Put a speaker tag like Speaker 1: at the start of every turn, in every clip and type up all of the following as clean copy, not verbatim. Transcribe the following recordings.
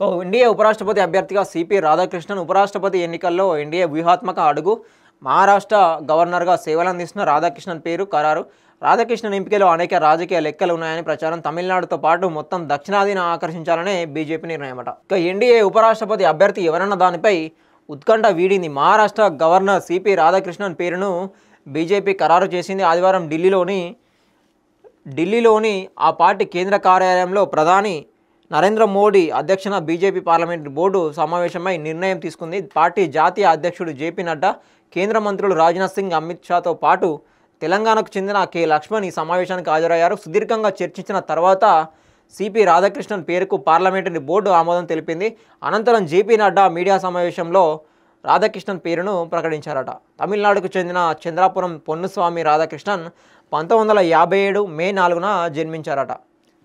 Speaker 1: NDA ఉపరాష్ట్రపతి అభ్యర్థిగా CP Radhakrishnan ఉపరాష్ట్రపతి ఎన్నికల్లో ఎన్డీఏ వ్యూహాత్మక అడుగు. మహారాష్ట్ర గవర్నర్గా సేవలందిస్తున్న రాధాకృష్ణన్ పేరు ఖరారు. రాధాకృష్ణన్ ఎంపికలో అనేక రాజకీయ లెక్కలు ఉన్నాయని ప్రచారం. తమిళనాడుతో పాటు మొత్తం దక్షిణాదిని ఆకర్షించాలనే బీజేపీ నిర్ణయమట. ఎన్డీఏ ఉపరాష్ట్రపతి అభ్యర్థి ఎవరన్న దానిపై ఉత్కంఠ వీడింది. మహారాష్ట్ర గవర్నర్ సిపి రాధాకృష్ణన్ పేరును బీజేపీ ఖరారు చేసింది. ఆదివారం ఢిల్లీలోని ఆ పార్టీ కేంద్ర కార్యాలయంలో ప్రధాని నరేంద్ర మోడీ అధ్యక్షన బీజేపీ పార్లమెంట్ బోర్డు సమావేశమై నిర్ణయం తీసుకుంది. పార్టీ జాతీయ అధ్యక్షుడు జేపీ నడ్డా, కేంద్ర మంత్రులు రాజ్నాథ్ సింగ్, అమిత్ షాతో పాటు తెలంగాణకు చెందిన కె లక్ష్మణ్ ఈ సమావేశానికి హాజరయ్యారు. సుదీర్ఘంగా చర్చించిన తర్వాత సిపి రాధాకృష్ణన్ పేరుకు పార్లమెంటరీ బోర్డు ఆమోదం తెలిపింది. అనంతరం జేపీ నడ్డా మీడియా సమావేశంలో రాధాకృష్ణన్ పేరును ప్రకటించారట. తమిళనాడుకు చెందిన చంద్రాపురం పొన్నుస్వామి రాధాకృష్ణన్ 1957 మే 4న జన్మించారట.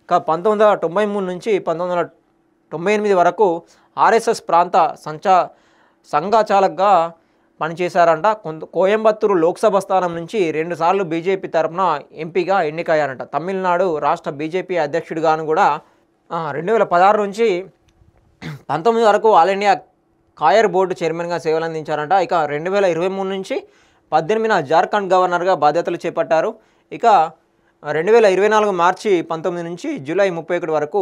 Speaker 1: 1993 నుంచి 1998 వరకు ఆర్ఎస్ఎస్ ప్రాంత సంఘచాలకుగా పనిచేశారంట. కోయంబత్తూరు లోక్సభ స్థానం నుంచి 2 సార్లు బీజేపీ తరఫున ఎంపీగా ఎన్నికయ్యారంట. తమిళనాడు రాష్ట్ర బీజేపీ అధ్యక్షుడిగాను కూడా 2016 నుంచి 19 వరకు ఆల్ ఇండియా కాయర్ బోర్డు చైర్మన్గా సేవలందించారంట. ఇక 2023 నుంచి 18న జార్ఖండ్ గవర్నర్గా బాధ్యతలు చేపట్టారు. ఇక 2024 మార్చి 19 నుంచి జూలై 31 వరకు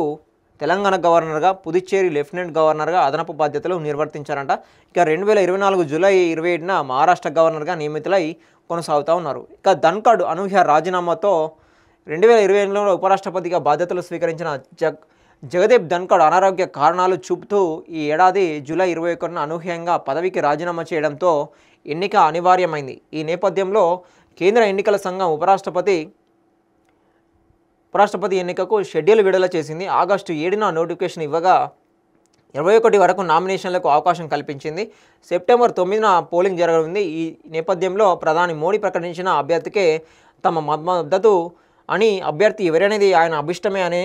Speaker 1: తెలంగాణ గవర్నర్గా, పుదుచ్చేరి లెఫ్టినెంట్ గవర్నర్గా అదనపు బాధ్యతలు నిర్వర్తించారంట. ఇక 2024 జూలై 27న మహారాష్ట్ర గవర్నర్గా నియమితులై కొనసాగుతూ ఉన్నారు. ఇక ధన్ఖడ్ అనూహ్య రాజీనామాతో 2028లో ఉపరాష్ట్రపతిగా బాధ్యతలు స్వీకరించిన జగదీప్ ధన్ఖడ్ అనారోగ్య కారణాలు చూపుతూ ఈ ఏడాది జూలై 21న అనూహ్యంగా పదవికి రాజీనామా చేయడంతో ఎన్నిక అనివార్యమైంది. ఈ నేపథ్యంలో కేంద్ర ఎన్నికల సంఘం ఉపరాష్ట్రపతి ఎన్నికకు షెడ్యూల్ విడుదల చేసింది. ఆగస్టు 7న నోటిఫికేషన్ ఇవ్వగా 21 వరకు నామినేషన్లకు అవకాశం కల్పించింది. సెప్టెంబర్ 9న పోలింగ్ జరగనుంది. ఈ నేపథ్యంలో ప్రధాని మోడీ ప్రకటించిన అభ్యర్థికే తమ మద్దతు అని, అభ్యర్థి ఎవరనేది ఆయన అభిష్టమే అని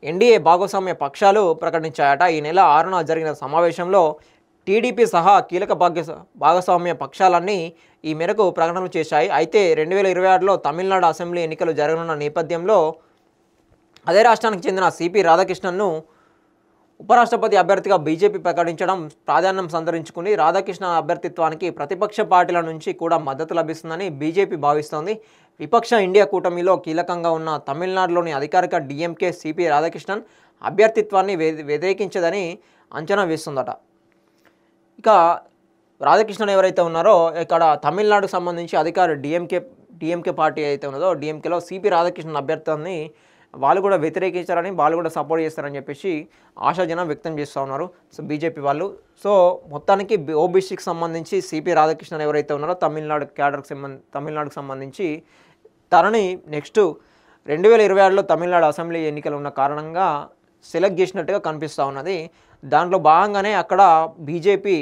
Speaker 1: ఎన్డీఏ భాగస్వామ్య పక్షాలు ప్రకటించాయట. ఈ నెల 6న జరిగిన సమావేశంలో టీడీపీ సహా కీలక భాగస్వామ్య పక్షాలన్నీ ఈ మేరకు ప్రకటనలు చేశాయి. అయితే 2026లో తమిళనాడు అసెంబ్లీ ఎన్నికలు జరగనున్న నేపథ్యంలో అదే రాష్ట్రానికి చెందిన సిపి రాధాకృష్ణన్ను ఉపరాష్ట్రపతి అభ్యర్థిగా బీజేపీ ప్రకటించడం ప్రాధాన్యం సంతరించుకుంది. రాధాకృష్ణ అభ్యర్థిత్వానికి ప్రతిపక్ష పార్టీల నుంచి కూడా మద్దతు లభిస్తుందని బీజేపీ భావిస్తోంది. విపక్ష ఇండియా కూటమిలో కీలకంగా ఉన్న తమిళనాడులోని అధికారిక డీఎంకే సిపి రాధాకృష్ణన్ అభ్యర్థిత్వాన్ని వ్యతిరేకించదని అంచనా వేస్తుందట. ఇక రాధాకృష్ణన్ ఎవరైతే ఉన్నారో ఇక్కడ తమిళనాడుకు సంబంధించి అధికార డిఎంకే పార్టీ అయితే ఉన్నదో డిఎంకేలో సిపి రాధాకృష్ణన్ అభ్యర్థాన్ని వాళ్ళు కూడా వ్యతిరేకించారని, వాళ్ళు కూడా సపోర్ట్ చేస్తారని చెప్పేసి ఆశాజనం వ్యక్తం చేస్తూ ఉన్నారు బీజేపీ వాళ్ళు. సో మొత్తానికి ఓబీసీకి సంబంధించి సిపి రాధాకృష్ణన్ ఎవరైతే ఉన్నారో తమిళనాడుకు సంబంధించి తనని నెక్స్ట్ 2026లో తమిళనాడు అసెంబ్లీ ఎన్నికలు ఉన్న కారణంగా సెలెక్ట్ చేసినట్టుగా కనిపిస్తూ ఉన్నది. దాంట్లో భాగంగానే అక్కడ బీజేపీ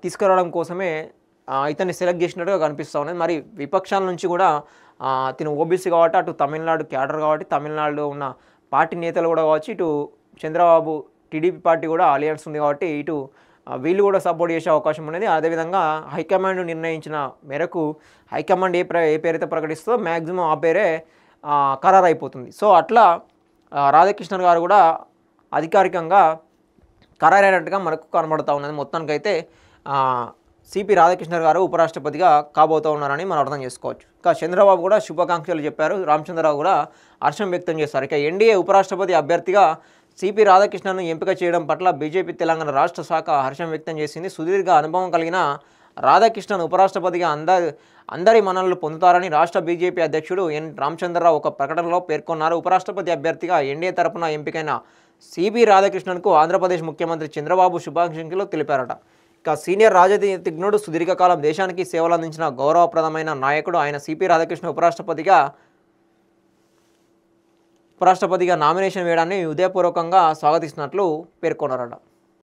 Speaker 1: తీసుకురావడం కోసమే ఇతన్ని సెలెక్ట్ చేసినట్టుగా కనిపిస్తూ ఉన్నది. మరి విపక్షాల నుంచి కూడా తిను ఓబీసీ కాబట్టి, అటు తమిళనాడు క్యాడర్ కాబట్టి, తమిళనాడులో ఉన్న పార్టీ నేతలు కూడా కావచ్చు, ఇటు చంద్రబాబు టీడీపీ పార్టీ కూడా అలియన్స్ ఉంది కాబట్టి ఇటు వీళ్ళు కూడా సపోర్ట్ చేసే అవకాశం ఉన్నది. అదేవిధంగా హైకమాండ్ నిర్ణయించిన మేరకు హైకమాండ్ ఏ పేరైతే ప్రకటిస్తుందో మ్యాక్సిమం ఆ పేరే ఖరారు అయిపోతుంది. సో అట్లా రాధాకృష్ణన్ గారు కూడా అధికారికంగా ఖరారైనట్టుగా మనకు కనబడుతూ ఉన్నది. మొత్తానికైతే సిపి రాధాకృష్ణన్ గారు ఉపరాష్ట్రపతిగా కాబోతూ ఉన్నారని మనం అర్థం చేసుకోవచ్చు. ఇంకా చంద్రబాబు కూడా శుభాకాంక్షలు చెప్పారు, రామచంద్రరావు కూడా హర్షం వ్యక్తం చేశారు. ఇక ఎన్డీఏ ఉపరాష్ట్రపతి అభ్యర్థిగా సిపి రాధాకృష్ణన్ను ఎంపిక చేయడం పట్ల బీజేపీ తెలంగాణ రాష్ట్ర శాఖ హర్షం వ్యక్తం చేసింది. సుదీర్ఘ అనుభవం కలిగిన రాధాకృష్ణన్ ఉపరాష్ట్రపతిగా అందరి మన్ననలు పొందుతారని రాష్ట్ర బీజేపీ అధ్యక్షుడు ఎన్ రామచంద్రరావు ఒక ప్రకటనలో పేర్కొన్నారు. ఉపరాష్ట్రపతి అభ్యర్థిగా ఎన్డీఏ తరపున ఎంపికైన సిపి రాధాకృష్ణన్కు ఆంధ్రప్రదేశ్ ముఖ్యమంత్రి చంద్రబాబు శుభాకాంక్షలు తెలిపారట. ఇక సీనియర్ రాజనీతిజ్ఞుడు, సుదీర్ఘకాలం దేశానికి సేవలు అందించిన గౌరవప్రదమైన నాయకుడు ఆయన సిపి రాధాకృష్ణ ఉపరాష్ట్రపతిగా నామినేషన్ వేయడాన్ని హృదయపూర్వకంగా స్వాగతిస్తున్నట్లు పేర్కొన్నారట.